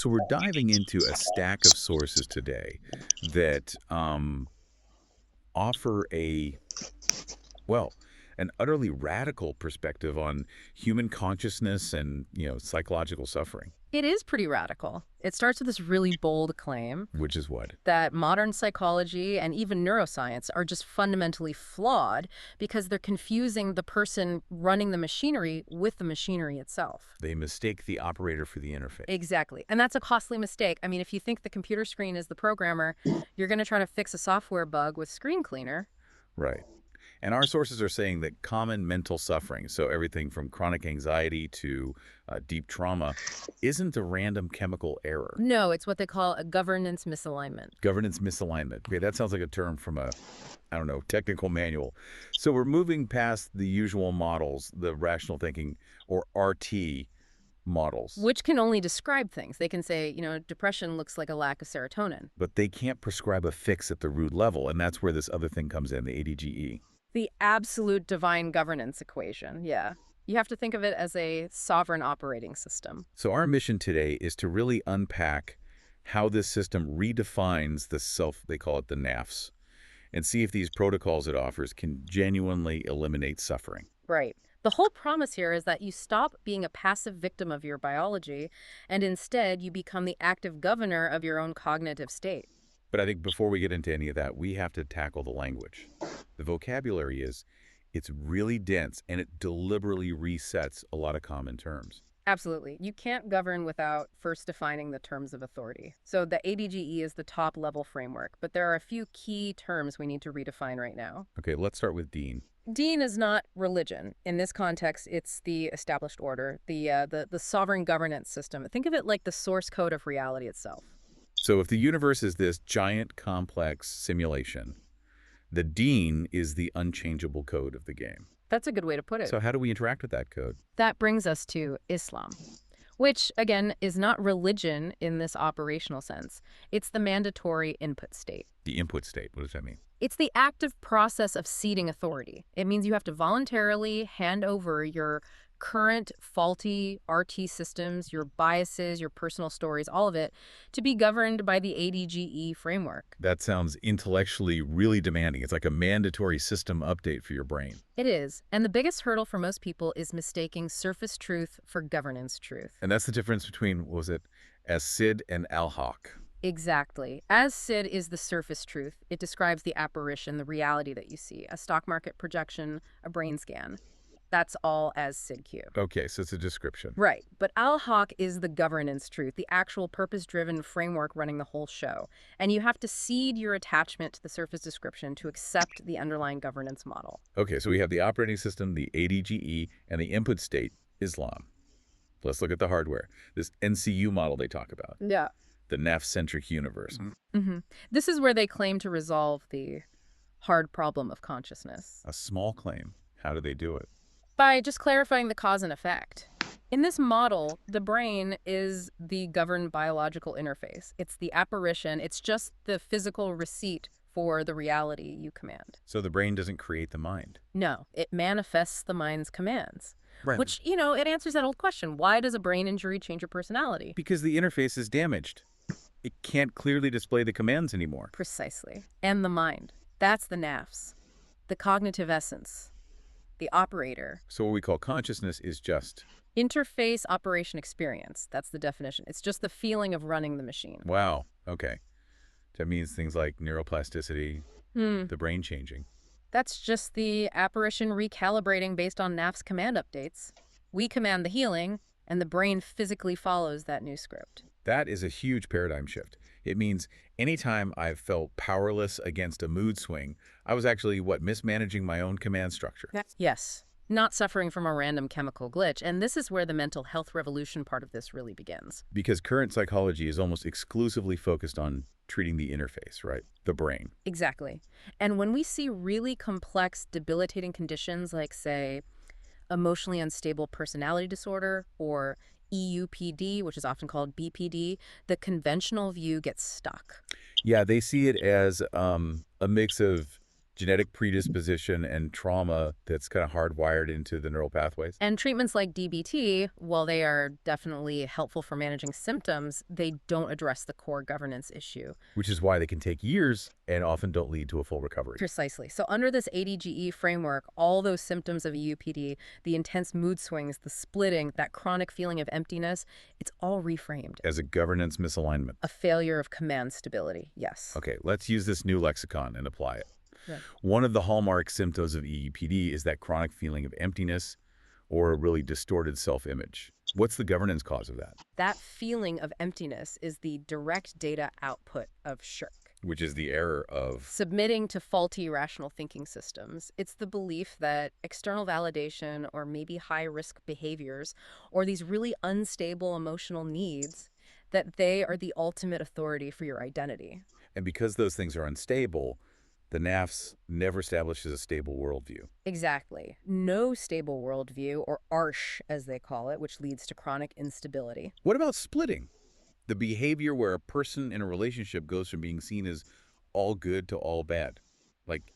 So we're diving into a stack of sources today that offer well, an utterly radical perspective on human consciousness and, psychological suffering, It is pretty radical. It starts with this really bold claim which is what? that modern psychology and even neuroscience are just fundamentally flawed because they're confusing the person running the machinery with the machinery itself. They mistake the operator for the interface. Exactly. And that's a costly mistake. I mean, if you think the computer screen is the programmer, you're going to try to fix a software bug with Screen Cleaner. Right. And our sources are saying that common mental suffering, so everything from chronic anxiety to deep trauma, isn't a random chemical error. No, it's what they call a governance misalignment. Governance misalignment. Okay, that sounds like a term from a, I don't know, technical manual. So we're moving past the usual models, the rational thinking or RT models, Which can only describe things. They can say, depression looks like a lack of serotonin. but they can't prescribe a fix at the root level. And that's where this other thing comes in, the ADGE. The absolute divine governance equation, yeah. You have to think of it as a sovereign operating system. So our mission today is to really unpack how this system redefines the self, they call it the NAFs, and see if these protocols it offers can genuinely eliminate suffering. Right. The whole promise here is that you stop being a passive victim of your biology, and instead you become the active governor of your own cognitive state. But I think before we get into any of that, we have to tackle the language. The vocabulary it's really dense and it deliberately resets a lot of common terms. Absolutely. You can't govern without first defining the terms of authority. So the ADGE is the top level framework, but there are a few key terms we need to redefine right now. Okay, let's start with Dean. Deen is not religion. In this context, it's the established order, the sovereign governance system. Think of it like the source code of reality itself. So if the universe is this giant complex simulation, the Dean is the unchangeable code of the game. That's a good way to put it. So how do we interact with that code? That brings us to Islam, which, again, is not religion in this operational sense. It's the mandatory input state. The input state, what does that mean? It's the active process of ceding authority. It means you have to voluntarily hand over your current faulty RT systems, your biases, your personal stories, all of it, to be governed by the ADGE framework. That sounds intellectually really demanding. It's like a mandatory system update for your brain. It is. And the biggest hurdle for most people is mistaking surface truth for governance truth. And that's the difference between, what was it, as-Sid and al-Haq. Exactly. As SID is the surface truth, it describes the apparition, the reality that you see, a stock market projection, a brain scan. That's all as SIDQ. Okay, so it's a description. Right. But Al-Haq is the governance truth, the actual purpose-driven framework running the whole show. And you have to cede your attachment to the surface description to accept the underlying governance model. Okay, so we have the operating system, the ADGE, and the input state, Islam. Let's look at the hardware. This NCU model they talk about, Yeah. the NAF-centric universe. This is where they claim to resolve the hard problem of consciousness. A small claim. How do they do it? By just clarifying the cause and effect. In this model, the brain is the governed biological interface. It's the apparition. It's just the physical receipt for the reality you command. So the brain doesn't create the mind. No, it manifests the mind's commands. Right. Which, it answers that old question. Why does a brain injury change your personality? Because the interface is damaged. It can't clearly display the commands anymore. Precisely. And the mind. That's the NAFs. The cognitive essence. The operator. So what we call consciousness is just, Interface operation experience. That's the definition. It's just the feeling of running the machine. wow, okay. That means things like neuroplasticity, the brain changing. That's just the apparition recalibrating based on NAF's command updates. We command the healing, and the brain physically follows that new script. That is a huge paradigm shift. It means anytime I've felt powerless against a mood swing, I was actually, mismanaging my own command structure. Yes, not suffering from a random chemical glitch, and this is where the mental health revolution part of this really begins. Because current psychology is almost exclusively focused on treating the interface, right? The brain. Exactly. And when we see really complex, debilitating conditions like, say, emotionally unstable personality disorder or EUPD, which is often called BPD, the conventional view gets stuck. Yeah, they see it as a mix of Genetic predisposition and trauma that's kind of hardwired into the neural pathways, And treatments like DBT, while they are definitely helpful for managing symptoms, they don't address the core governance issue. which is why they can take years and often don't lead to a full recovery. Precisely. So under this ADGE framework, all those symptoms of EUPD, the intense mood swings, the splitting, that chronic feeling of emptiness, it's all reframed. As a governance misalignment. A failure of command stability, yes. Okay, let's use this new lexicon and apply it. Yeah. One of the hallmark symptoms of EUPD is that chronic feeling of emptiness or a really distorted self-image. What's the governance cause of that? That feeling of emptiness is the direct data output of shirk. Which is the error of... Submitting to faulty rational thinking systems. It's the belief that external validation or maybe high-risk behaviors or these really unstable emotional needs, that they are the ultimate authority for your identity. And because those things are unstable, the NAFS never establishes a stable worldview. Exactly. No stable worldview, or ARSH as they call it, which leads to chronic instability. What about splitting? The behavior where a person in a relationship goes from being seen as all good to all bad, like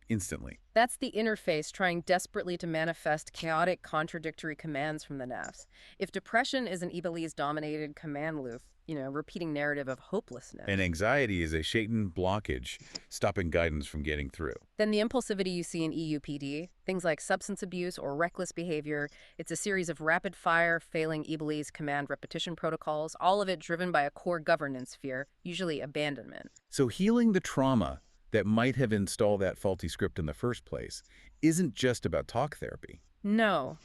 instantly. That's the interface trying desperately to manifest chaotic, contradictory commands from the NAFs. If depression is an Iblis-dominated command loop, repeating narrative of hopelessness, And anxiety is a Shaitan blockage, stopping guidance from getting through. then the impulsivity you see in EUPD, things like substance abuse or reckless behavior, it's a series of rapid-fire, failing Iblis command repetition protocols, all of it driven by a core governance fear, usually abandonment. So healing the trauma that might have installed that faulty script in the first place isn't just about talk therapy. No.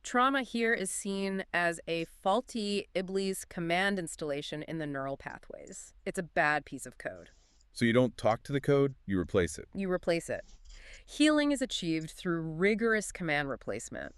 Trauma here is seen as a faulty Iblis command installation in the neural pathways. It's a bad piece of code. So you don't talk to the code, you replace it. You replace it. Healing is achieved through rigorous command replacement.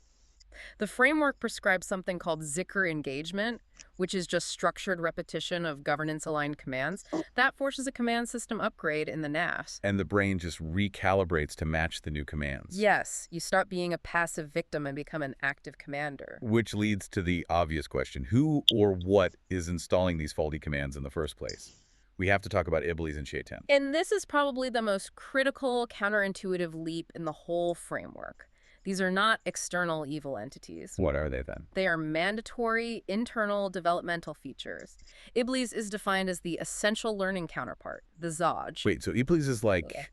The framework prescribes something called Zikr engagement, which is just structured repetition of governance-aligned commands. That forces a command system upgrade in the NAFs. And the brain just recalibrates to match the new commands. Yes, you start being a passive victim and become an active commander. Which leads to the obvious question, who or what is installing these faulty commands in the first place? We have to talk about Iblis and Shaitan. And this is probably the most critical counterintuitive leap in the whole framework. These are not external evil entities. What are they then? They are mandatory internal developmental features. Iblis is defined as the essential learning counterpart, the Zaj. Wait, so Iblis is like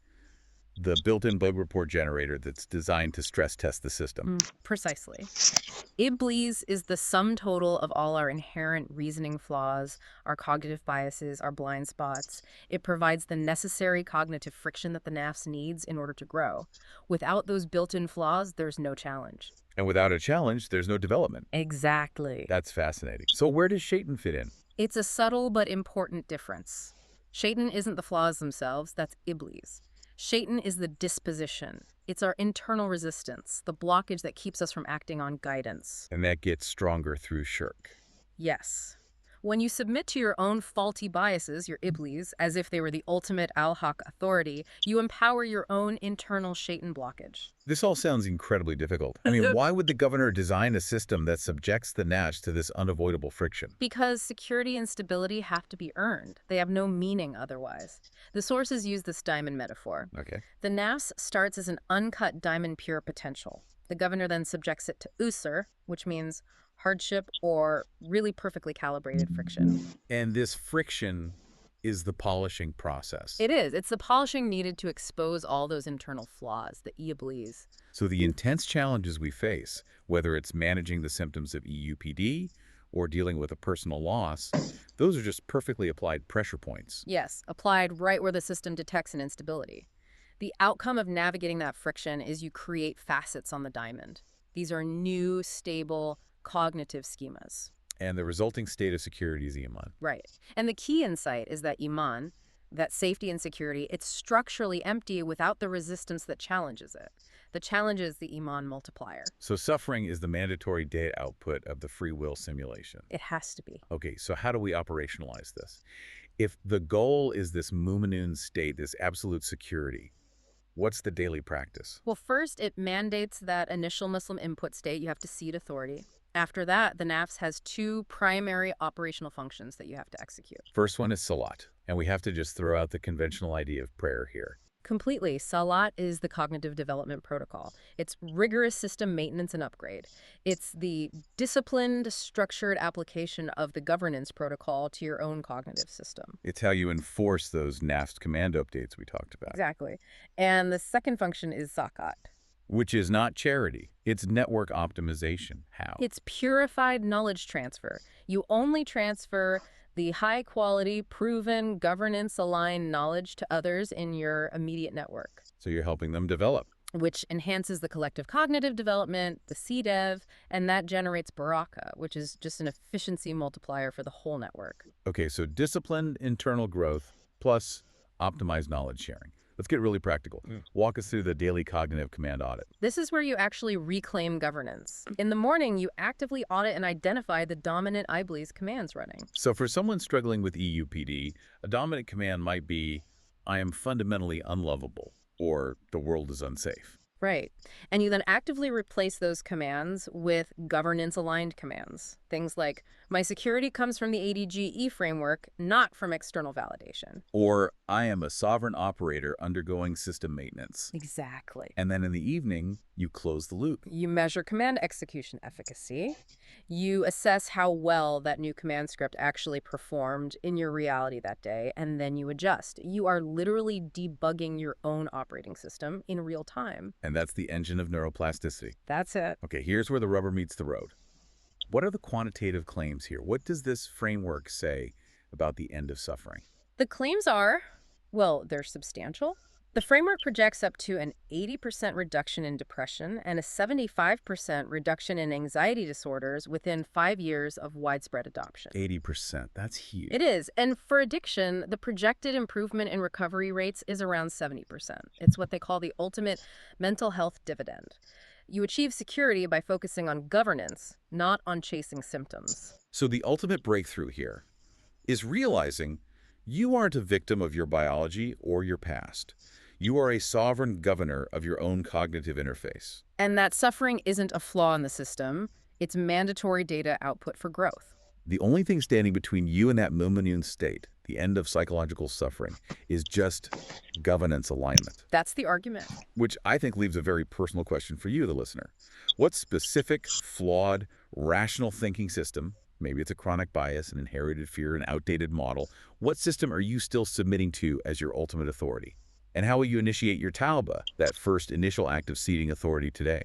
the built-in bug report generator that's designed to stress test the system. Precisely. Iblis is the sum total of all our inherent reasoning flaws, our cognitive biases, our blind spots. It provides the necessary cognitive friction that the NAFs needs in order to grow. Without those built-in flaws, there's no challenge. And without a challenge, there's no development. Exactly. That's fascinating. So where does Shaitan fit in? It's a subtle but important difference. Shaitan isn't the flaws themselves, that's Iblis. Shaitan is the disposition. It's our internal resistance, the blockage that keeps us from acting on guidance. And that gets stronger through shirk. Yes. When you submit to your own faulty biases, your Iblis, as if they were the ultimate al-Haq authority, you empower your own internal Shaitan blockage. This all sounds incredibly difficult. I mean, why would the governor design a system that subjects the NAFs to this unavoidable friction? Because security and stability have to be earned. They have no meaning otherwise. The sources use this diamond metaphor. Okay. The NAFs starts as an uncut diamond pure potential. The governor then subjects it to usr, which means hardship or really perfectly calibrated friction. And this friction is the polishing process. It is. It's the polishing needed to expose all those internal flaws, the Iblis. So the intense challenges we face, whether it's managing the symptoms of EUPD or dealing with a personal loss, those are just perfectly applied pressure points. Yes, applied right where the system detects an instability. The outcome of navigating that friction is you create facets on the diamond. These are new, stable, cognitive schemas. And the resulting state of security is Iman. Right. And the key insight is that Iman, that safety and security, it's structurally empty without the resistance that challenges it. The challenge is the Iman multiplier. So suffering is the mandatory data output of the free will simulation. It has to be. Okay, so how do we operationalize this? If the goal is this Muminun state, this absolute security, what's the daily practice? Well, first, it mandates that initial Muslim input state. You have to cede authority. After that, the NAFs has two primary operational functions that you have to execute. First one is salat, and we have to just throw out the conventional idea of prayer here. Completely. Salat is the cognitive development protocol. It's rigorous system maintenance and upgrade. It's the disciplined, structured application of the governance protocol to your own cognitive system. It's how you enforce those NAFS command updates we talked about. Exactly. And the second function is Zakat. Which is not charity. It's network optimization. How? It's purified knowledge transfer. You only transfer the high-quality, proven, governance-aligned knowledge to others in your immediate network, So you're helping them develop. which enhances the collective cognitive development, the CDEV, and that generates Baraka, which is just an efficiency multiplier for the whole network. Okay, so disciplined internal growth plus optimized knowledge sharing. Let's get really practical. Walk us through the daily cognitive command audit. This is where you actually reclaim governance. In the morning, you actively audit and identify the dominant IBLES commands running. So for someone struggling with EUPD, a dominant command might be, I am fundamentally unlovable, or the world is unsafe. Right. And you then actively replace those commands with governance-aligned commands. Things like, my security comes from the ADGE framework, not from external validation. Or, I am a sovereign operator undergoing system maintenance. Exactly. And then in the evening, you close the loop. You measure command execution efficacy. You assess how well that new command script actually performed in your reality that day, and then you adjust. You are literally debugging your own operating system in real time. And that's the engine of neuroplasticity. That's it. Okay, here's where the rubber meets the road. What are the quantitative claims here? What does this framework say about the end of suffering? The claims are, well, they're substantial. The framework projects up to an 80% reduction in depression and a 75% reduction in anxiety disorders within 5 years of widespread adoption. 80%, that's huge. It is. And for addiction, the projected improvement in recovery rates is around 70%. It's what they call the ultimate mental health dividend. You achieve security by focusing on governance, not on chasing symptoms. So the ultimate breakthrough here is realizing you aren't a victim of your biology or your past. You are a sovereign governor of your own cognitive interface. And that suffering isn't a flaw in the system. It's mandatory data output for growth. The only thing standing between you and that Mumanian state, the end of psychological suffering, is just governance alignment. That's the argument. Which I think leaves a very personal question for you, the listener. What specific, flawed, rational thinking system, maybe it's a chronic bias, an inherited fear, an outdated model, what system are you still submitting to as your ultimate authority? And how will you initiate your tauba, that first initial act of ceding authority today?